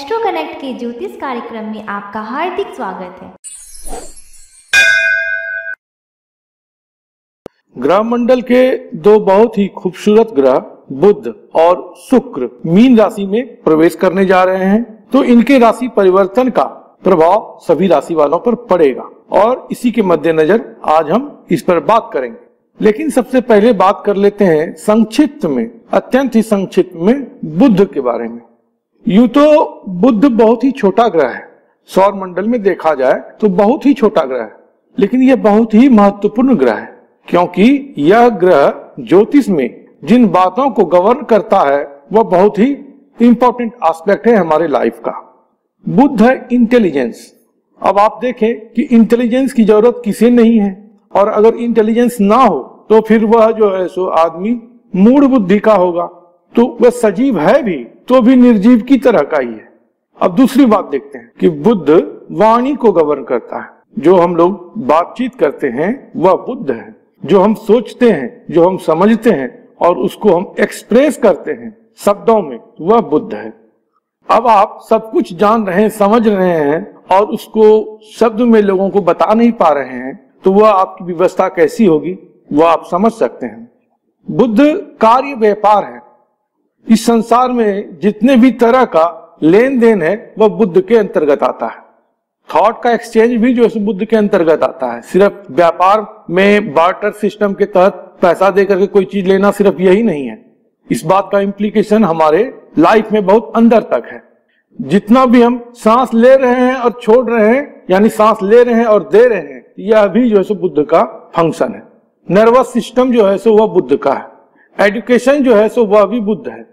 Astro connect के ज्योतिष कार्यक्रम में आपका हार्दिक स्वागत है। ग्रह मंडल के दो बहुत ही खूबसूरत ग्रह बुध और शुक्र मीन राशि में प्रवेश करने जा रहे हैं, तो इनके राशि परिवर्तन का प्रभाव सभी राशि वालों पर पड़ेगा और इसी के मद्देनजर आज हम इस पर बात करेंगे। लेकिन सबसे पहले बात कर लेते हैं संक्षिप्त में, अत्यंत ही संक्षिप्त में बुध के बारे में। यूं तो बुध बहुत ही छोटा ग्रह है, सौर मंडल में देखा जाए तो बहुत ही छोटा ग्रह है, लेकिन यह बहुत ही महत्वपूर्ण ग्रह है क्योंकि यह ग्रह ज्योतिष में जिन बातों को गवर्न करता है वह बहुत ही इंपॉर्टेंट एस्पेक्ट है हमारे लाइफ का। बुध है इंटेलिजेंस। अब आप देखें कि इंटेलिजेंस की जरूरत किसे नहीं है, और अगर इंटेलिजेंस ना हो तो फिर वह जो है सो आदमी मूढ़ बुद्धि का होगा, तो वह सजीव है भी तो भी निर्जीव की तरह का ही है। अब दूसरी बात देखते हैं कि बुध वाणी को गवर्न करता है। जो हम लोग बातचीत करते हैं वह बुध है। जो हम सोचते हैं, जो हम समझते हैं और उसको हम एक्सप्रेस करते हैं शब्दों में, वह बुध है। अब आप सब कुछ जान रहे हैं, समझ रहे हैं और उसको शब्द में लोगों को बता नहीं पा रहे हैं, तो वह आपकी व्यवस्था कैसी होगी वह आप समझ सकते हैं। बुध कार्य व्यापार है। इस संसार में जितने भी तरह का लेन देन है वह बुध के अंतर्गत आता है। थॉट का एक्सचेंज भी जो है बुध के अंतर्गत आता है। सिर्फ व्यापार में बार्टर सिस्टम के तहत पैसा देकर के कोई चीज लेना सिर्फ यही नहीं है, इस बात का इम्प्लीकेशन हमारे लाइफ में बहुत अंदर तक है। जितना भी हम सांस ले रहे हैं और छोड़ रहे हैं, यानी सांस ले रहे हैं और दे रहे हैं, यह भी जो है सो बुध का फंक्शन है। नर्वस सिस्टम जो है सो वह बुध का है। एजुकेशन जो है सो वह भी बुध है।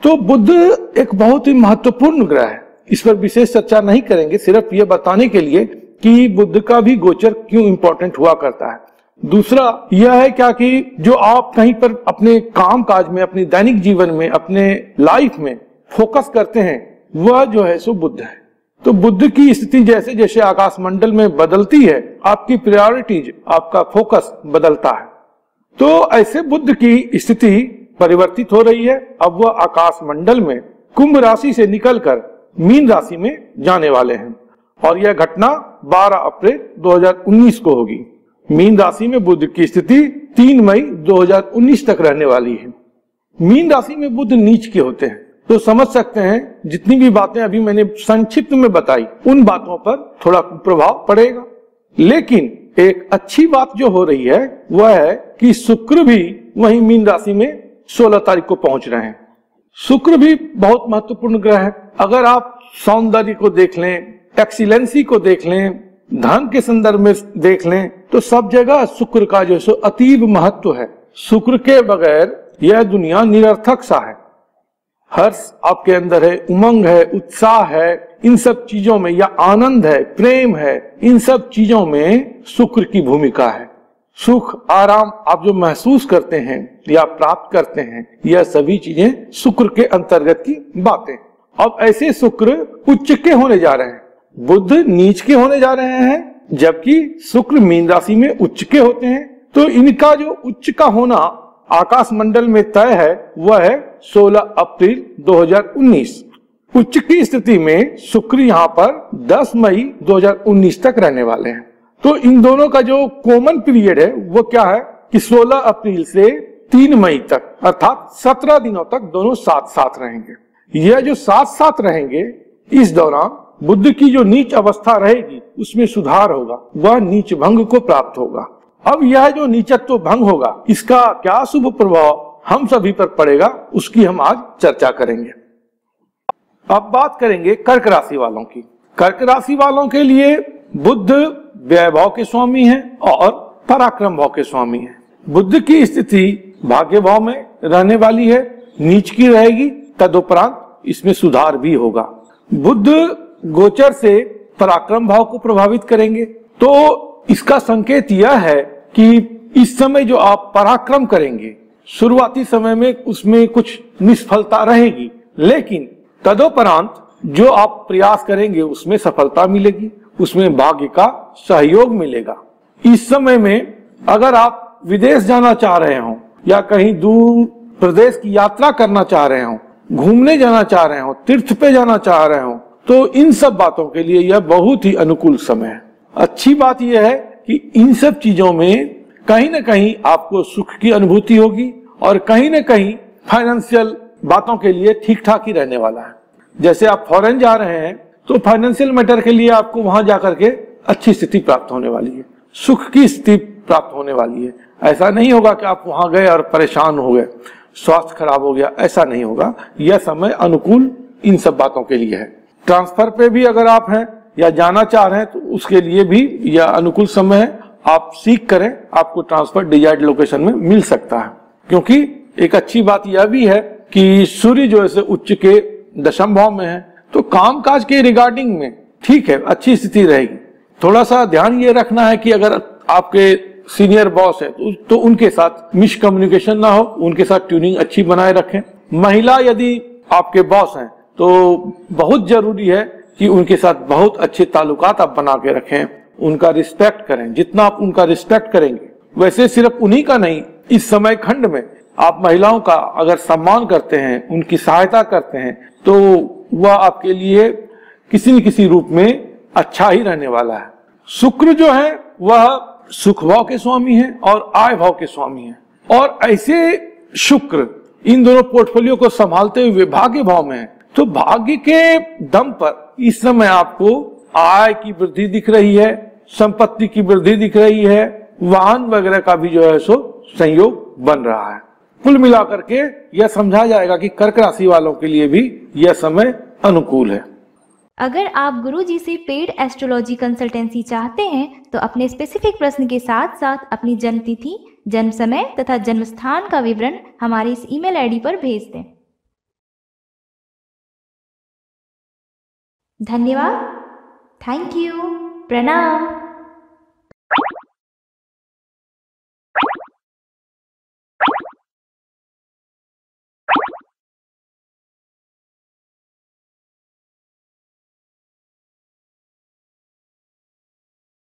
तो बुध एक बहुत ही महत्वपूर्ण ग्रह है। इस पर विशेष चर्चा नहीं करेंगे, सिर्फ यह बताने के लिए कि बुध का भी गोचर क्यों इंपॉर्टेंट हुआ करता है। दूसरा यह है क्या कि जो आप कहीं पर अपने काम काज में, अपने दैनिक जीवन में, अपने लाइफ में फोकस करते हैं वह जो है सो बुध है। तो बुध की स्थिति जैसे जैसे आकाश मंडल में बदलती है, आपकी प्रायोरिटीज, आपका फोकस बदलता है। तो ऐसे बुध की स्थिति परिवर्तित हो रही है। अब वह आकाश मंडल में कुंभ राशि से निकलकर मीन राशि में जाने वाले हैं और यह घटना 12 अप्रैल 2019 को होगी। मीन राशि में बुध की स्थिति 3 मई 2019 तक रहने वाली है। मीन राशि में बुध नीच के होते हैं, तो समझ सकते हैं जितनी भी बातें अभी मैंने संक्षिप्त में बताई उन बातों पर थोड़ा प्रभाव पड़ेगा। लेकिन एक अच्छी बात जो हो रही है वह है कि शुक्र भी वही मीन राशि में 16 तारीख को पहुंच रहे हैं। शुक्र भी बहुत महत्वपूर्ण ग्रह है। अगर आप सौंदर्य को देख लें, एक्सीलेंसी को देख लें, धन के संदर्भ में देख लें, तो सब जगह शुक्र का जो है अतीब महत्व है। शुक्र के बगैर यह दुनिया निरर्थक सा है। हर्ष आपके अंदर है, उमंग है, उत्साह है, इन सब चीजों में, या आनंद है, प्रेम है, इन सब चीजों में शुक्र की भूमिका है। सुख आराम आप जो महसूस करते हैं या प्राप्त करते हैं, यह सभी चीजें शुक्र के अंतर्गत की बातें। अब ऐसे शुक्र उच्च के होने जा रहे हैं, बुध नीच के होने जा रहे हैं, जबकि शुक्र मीन राशि में उच्च के होते हैं। तो इनका जो उच्च का होना आकाश मंडल में तय है वह है 16 अप्रैल 2019। उच्च की स्थिति में शुक्र यहाँ पर 10 मई 2019 तक रहने वाले हैं। तो इन दोनों का जो कॉमन पीरियड है वो क्या है कि 16 अप्रैल से 3 मई तक, अर्थात 17 दिनों तक दोनों साथ साथ रहेंगे। यह जो साथ साथ रहेंगे, इस दौरान बुध की जो नीच अवस्था रहेगी उसमें सुधार होगा, वह नीच भंग को प्राप्त होगा। अब यह जो नीचत्व भंग होगा, इसका क्या शुभ प्रभाव हम सभी पर पड़ेगा उसकी हम आज चर्चा करेंगे। अब बात करेंगे कर्क राशि वालों की। कर्क राशि वालों के लिए बुध वैभव के स्वामी हैं और पराक्रम भाव के स्वामी हैं। बुध की स्थिति भाग्य भाव में रहने वाली है, नीच की रहेगी, तदुपरांत इसमें सुधार भी होगा। बुध गोचर से पराक्रम भाव को प्रभावित करेंगे, तो इसका संकेत यह है कि इस समय जो आप पराक्रम करेंगे, शुरुआती समय में उसमें कुछ निष्फलता रहेगी, लेकिन तदोपरांत जो आप प्रयास करेंगे उसमें सफलता मिलेगी, उसमें भाग्य का सहयोग मिलेगा। इस समय में अगर आप विदेश जाना चाह रहे हो या कहीं दूर प्रदेश की यात्रा करना चाह रहे हो, घूमने जाना चाह रहे हो, तीर्थ पे जाना चाह रहे हो, तो इन सब बातों के लिए यह बहुत ही अनुकूल समय है। अच्छी बात यह है कि इन सब चीजों में कहीं ना कहीं आपको सुख की अनुभूति होगी और कहीं ना कहीं फाइनेंशियल बातों के लिए ठीक ठाक ही रहने वाला है। जैसे आप फॉरेन जा रहे हैं तो फाइनेंशियल मैटर के लिए आपको वहां जाकर के अच्छी स्थिति प्राप्त होने वाली है, सुख की स्थिति प्राप्त होने वाली है। ऐसा नहीं होगा कि आप वहां गए और परेशान हो गए, स्वास्थ्य खराब हो गया, ऐसा नहीं होगा। यह समय अनुकूल इन सब बातों के लिए है। ट्रांसफर पे भी अगर आप हैं या जाना चाह रहे हैं तो उसके लिए भी यह अनुकूल समय है। आप सीख करें, आपको ट्रांसफर डिजायर्ड लोकेशन में मिल सकता है। क्योंकि एक अच्छी बात यह भी है कि सूर्य जो है उच्च के दशम भाव में है, तो कामकाज के रिगार्डिंग में ठीक है, अच्छी स्थिति रहेगी। थोड़ा सा ध्यान ये रखना है कि अगर आपके सीनियर बॉस है तो उनके साथ मिसकम्युनिकेशन ना हो, उनके साथ ट्यूनिंग अच्छी बनाए रखें। महिला यदि आपके बॉस हैं तो बहुत जरूरी है कि उनके साथ बहुत अच्छे ताल्लुकात आप बना के रखें, उनका रिस्पेक्ट करें। जितना आप उनका रिस्पेक्ट करेंगे, वैसे सिर्फ उन्हीं का नहीं, इस समय खंड में आप महिलाओं का अगर सम्मान करते हैं, उनकी सहायता करते हैं, तो वह आपके लिए किसी न किसी रूप में अच्छा ही रहने वाला है। शुक्र जो है वह सुख भाव के स्वामी है और आय भाव के स्वामी है, और ऐसे शुक्र इन दोनों पोर्टफोलियो को संभालते हुए भाग्य भाव में है। तो भाग्य के दम पर इस समय आपको आय की वृद्धि दिख रही है, संपत्ति की वृद्धि दिख रही है, वाहन वगैरह का भी जो है सो संयोग बन रहा है। कुल मिलाकर के यह समझा जाएगा कि कर्क राशि वालों के लिए भी यह समय अनुकूल है। अगर आप गुरुजी से पेड एस्ट्रोलॉजी कंसल्टेंसी चाहते हैं तो अपने स्पेसिफिक प्रश्न के साथ साथ अपनी जन्म तिथि, जन्म समय तथा जन्म स्थान का विवरण हमारे इस ईमेल आईडी पर भेज दें। धन्यवाद। Thank you. प्रणाम।